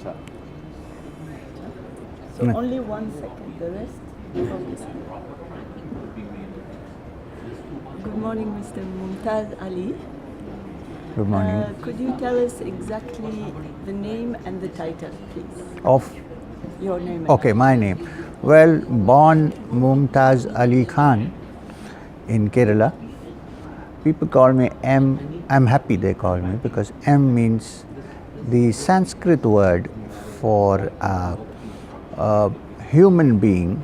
So only 1 second, the rest focus. Good morning, Mr. Mumtaz Ali. Good morning. Could you tell us exactly the name and the title, please? Of Your name. Okay, my name. Well, born Mumtaz Ali Khan in Kerala. People call me M. I'm happy they call me because M means the Sanskrit word for a human being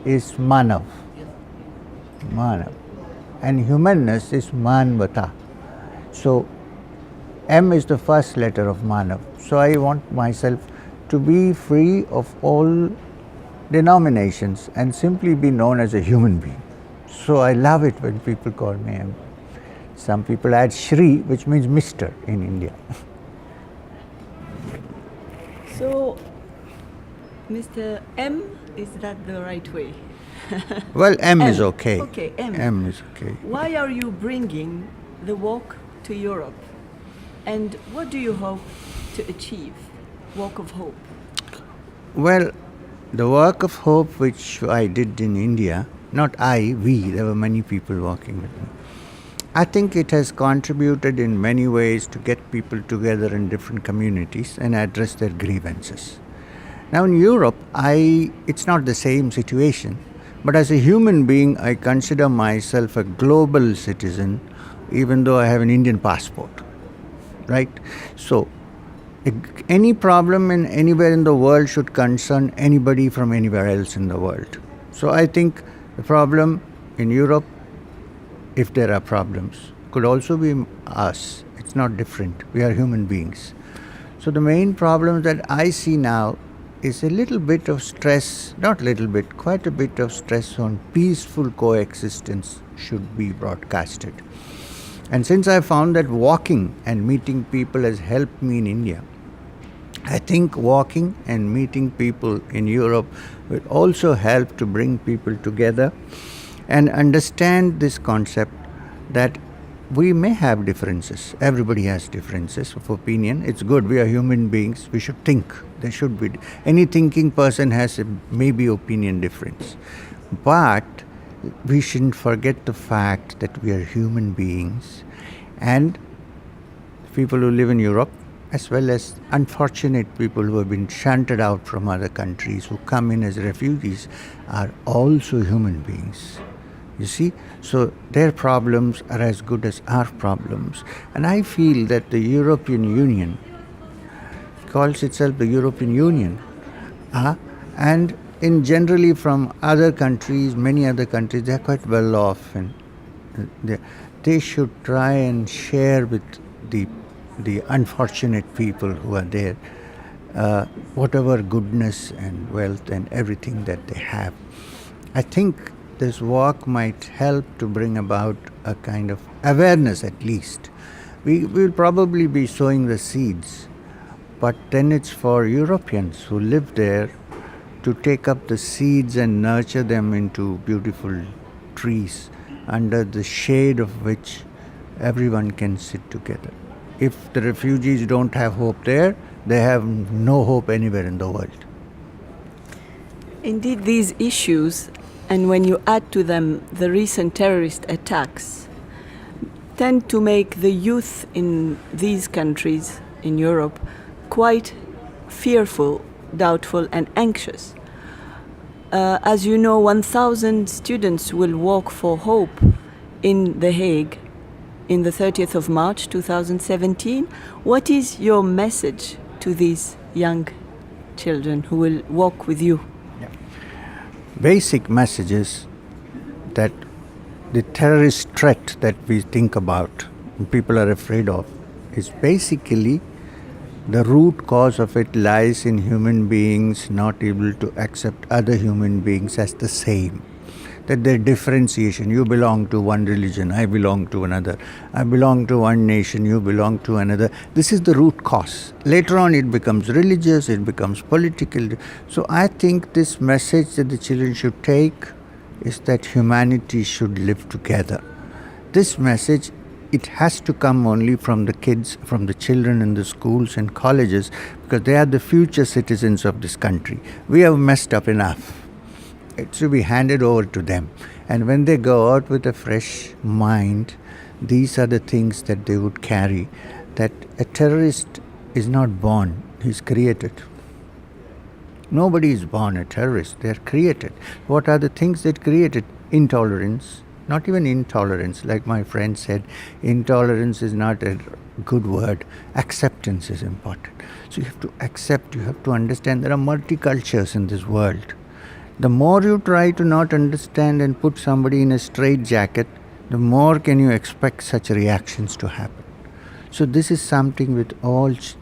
is Manav. Manav. And humanness is Manvata. So M is the first letter of Manav. So I want myself to be free of all denominations and simply be known as a human being. So I love it when people call me M. Some people add Shri, which means Mr. in India. So, Mr. M, is that the right way? Well, M is okay. Okay, M. M is okay. Why are you bringing the walk to Europe? And what do you hope to achieve? Walk of Hope. Well, the work of hope which I did in India, not I, we, there were many people working with me. I think it has contributed in many ways to get people together in different communities and address their grievances. Now in Europe, it's not the same situation, but as a human being, I consider myself a global citizen, even though I have an Indian passport, right? So, any problem in anywhere in the world should concern anybody from anywhere else in the world. So I think the problem in Europe, if there are problems, could also be us. It's not different. We are human beings. So the main problem that I see now is a little bit of stress, not little bit, quite a bit of stress on peaceful coexistence should be broadcasted. And since I found that walking and meeting people has helped me in India, I think walking and meeting people in Europe will also help to bring people together and understand this concept that we may have differences. Everybody has differences of opinion. It's good. We are human beings. We should think. There should be. Any thinking person has a maybe opinion difference. But we shouldn't forget the fact that we are human beings, and people who live in Europe, as well as unfortunate people who have been shunted out from other countries, who come in as refugees, are also human beings. You see? So their problems are as good as our problems. And I feel that the European Union calls itself the European Union. And in generally from other countries, many other countries, they're quite well off, and they should try and share with the unfortunate people who are there whatever goodness and wealth and everything that they have. I think this walk might help to bring about a kind of awareness at least. We will probably be sowing the seeds, but then it's for Europeans who live there to take up the seeds and nurture them into beautiful trees under the shade of which everyone can sit together. If the refugees don't have hope there, they have no hope anywhere in the world. Indeed, these issues, and when you add to them the recent terrorist attacks, tend to make the youth in these countries in Europe quite fearful, doubtful, and anxious. As you know, 1,000 students will walk for hope in The Hague in the 30th of March 2017. What is your message to these young children who will walk with you? Basic message is that the terrorist threat that we think about and people are afraid of is basically the root cause of it lies in human beings not able to accept other human beings as the same. That their differentiation, you belong to one religion, I belong to another, I belong to one nation, you belong to another. This is the root cause. Later on it becomes religious, it becomes political. So I think this message that the children should take is that humanity should live together. This message it has to come only from the kids, from the children in the schools and colleges, because they are the future citizens of this country. We have messed up enough. It should be handed over to them. And when they go out with a fresh mind, these are the things that they would carry. That a terrorist is not born, he's created. Nobody is born a terrorist, they are created. What are the things that created? Intolerance. Not even intolerance, like my friend said, intolerance is not a good word. Acceptance is important. So you have to accept, you have to understand there are multicultures in this world. The more you try to not understand and put somebody in a straitjacket, the more can you expect such reactions to happen. So this is something with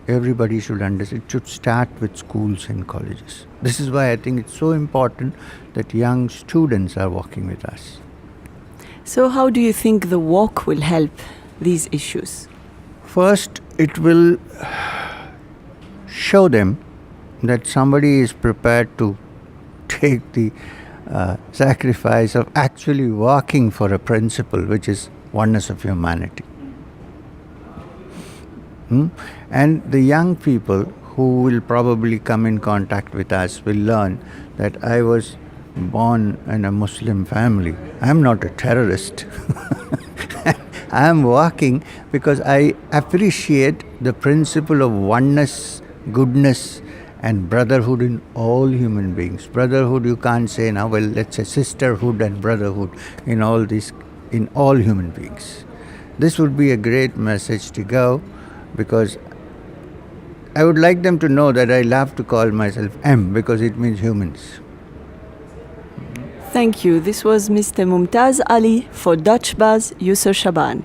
everybody should understand. It should start with schools and colleges. This is why I think it's so important that young students are walking with us. So how do you think the walk will help these issues? First, it will show them that somebody is prepared to take the sacrifice of actually working for a principle which is oneness of humanity. And the young people who will probably come in contact with us will learn that I was born in a Muslim family. I am not a terrorist. I am working because I appreciate the principle of oneness, goodness, and brotherhood in all human beings. Brotherhood, you can't say now, well, let's say sisterhood and brotherhood in all human beings. This would be a great message to go, because I would like them to know that I love to call myself M, because it means humans. Thank you. This was Mr. Mumtaz Ali for Dutch Buzz, Yusuf Shaban.